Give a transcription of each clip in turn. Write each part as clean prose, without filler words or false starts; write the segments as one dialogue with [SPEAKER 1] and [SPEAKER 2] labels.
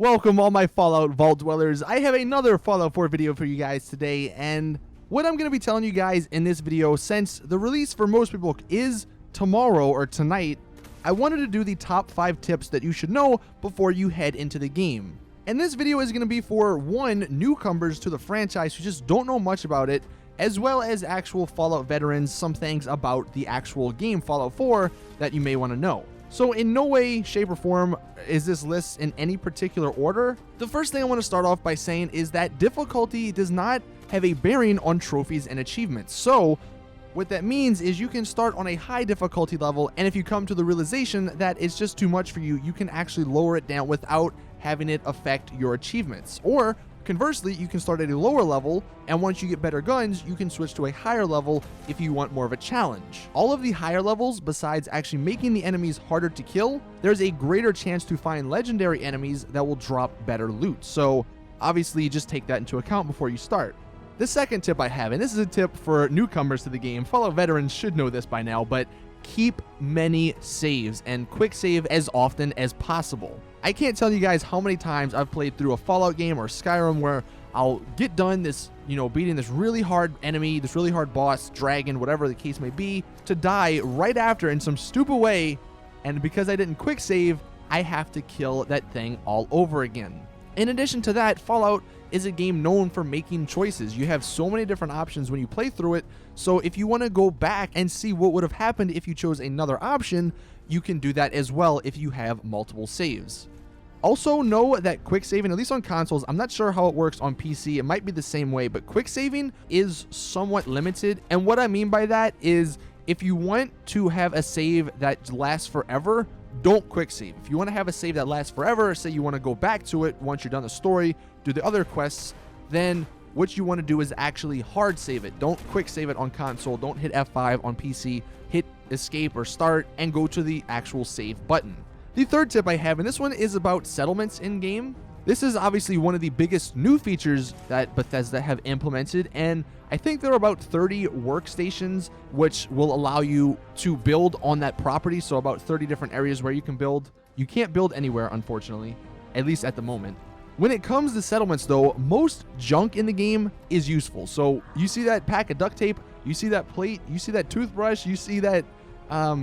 [SPEAKER 1] Welcome all my Fallout Vault dwellers. I have another Fallout 4 video for you guys today, and what I'm going to be telling you guys in this video, since the release for most people is tomorrow or tonight, I wanted to do the top 5 tips that you should know before you head into the game. And this video is going to be for one, newcomers to the franchise who just don't know much about it, as well as actual Fallout veterans, some things about the actual game Fallout 4 that you may want to know. So in no way, shape, or form is this list in any particular order. The first thing I want to start off by saying is that difficulty does not have a bearing on trophies and achievements. So what that means is you can start on a high difficulty level, and if you come to the realization that it's just too much for you, you can actually lower it down without having it affect your achievements. Or conversely, you can start at a lower level, and once you get better guns, you can switch to a higher level if you want more of a challenge. All of the higher levels, besides actually making the enemies harder to kill, there's a greater chance to find legendary enemies that will drop better loot. So obviously just take that into account before you start. The second tip I have, and this is a tip for newcomers to the game, Fallout veterans should know this by now, but keep many saves and quick save as often as possible. I can't tell you guys how many times I've played through a Fallout game or Skyrim where I'll get done this, beating this really hard enemy, this really hard boss, dragon, whatever the case may be, to die right after in some stupid way, and because I didn't quick save, I have to kill that thing all over again. In addition to that, Fallout is a game known for making choices. You have so many different options when you play through it, so if you want to go back and see what would have happened if you chose another option, you can do that as well if you have multiple saves. Also know that quick saving, at least on consoles, I'm not sure how it works on PC, it might be the same way, but quick saving is somewhat limited, and what I mean by that is if you want to have a save that lasts forever, don't quick save. If you want to have a save that lasts forever, say you want to go back to it once you're done the story, do the other quests, then what you want to do is actually hard save it. Don't quick save it on console, don't hit F5 on PC, hit escape or start and go to the actual save button. The third tip I have, and this one is about settlements in game. This is obviously one of the biggest new features that Bethesda have implemented, and I think there are about 30 workstations which will allow you to build on that property, so about 30 different areas where you can build. You can't build anywhere, unfortunately, at least at the moment. When it comes to settlements, though, most junk in the game is useful. So you see that pack of duct tape, you see that plate, you see that toothbrush, you see that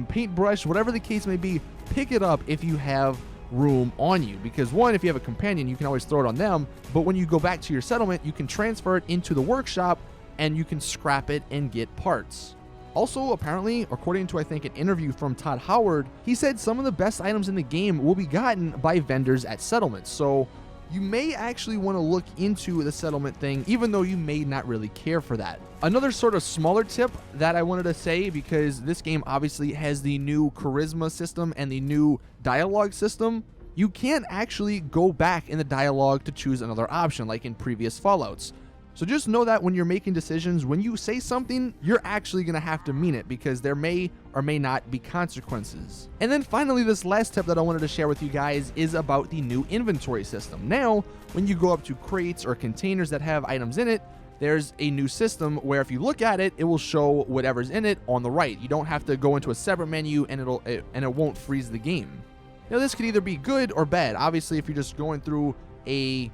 [SPEAKER 1] paintbrush, whatever the case may be, pick it up if you have room on you, because one, if you have a companion, you can always throw it on them, but when you go back to your settlement, you can transfer it into the workshop and you can scrap it and get parts. Also, apparently, according to I think an interview from Todd Howard, he said some of the best items in the game will be gotten by vendors at settlements, so you may actually want to look into the settlement thing, even though you may not really care for that. Another sort of smaller tip that I wanted to say, because this game obviously has the new charisma system and the new dialogue system, you can't actually go back in the dialogue to choose another option like in previous Fallouts. So just know that when you're making decisions, when you say something, you're actually going to have to mean it, because there may or may not be consequences. And then finally, this last tip that I wanted to share with you guys is about the new inventory system. Now, when you go up to crates or containers that have items in it, there's a new system where if you look at it, it will show whatever's in it on the right. You don't have to go into a separate menu and it won't freeze the game. Now, this could either be good or bad. Obviously, if you're just going through a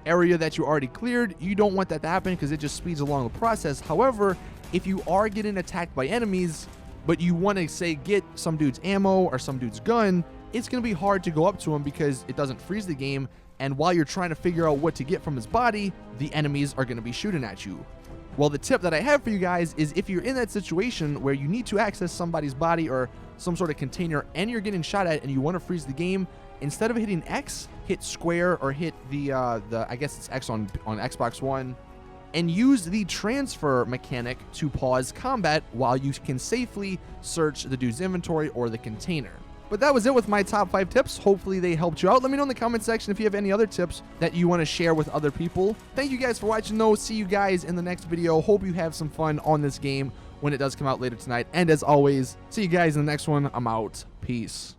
[SPEAKER 1] area that you already cleared, you don't want that to happen because it just speeds along the process. However, if you are getting attacked by enemies, but you want to say get some dude's ammo or some dude's gun, it's going to be hard to go up to him because it doesn't freeze the game, and while you're trying to figure out what to get from his body, the enemies are going to be shooting at you. Well, the tip that I have for you guys is if you're in that situation where you need to access somebody's body or some sort of container and you're getting shot at and you want to freeze the game, instead of hitting X, hit square or hit the I guess it's X on Xbox One, and use the transfer mechanic to pause combat while you can safely search the dude's inventory or the container. But that was it with my top 5 tips. Hopefully they helped you out. Let me know in the comment section if you have any other tips that you want to share with other people. Thank you guys for watching though. See you guys in the next video. Hope you have some fun on this game when it does come out later tonight. And as always, see you guys in the next one. I'm out. Peace.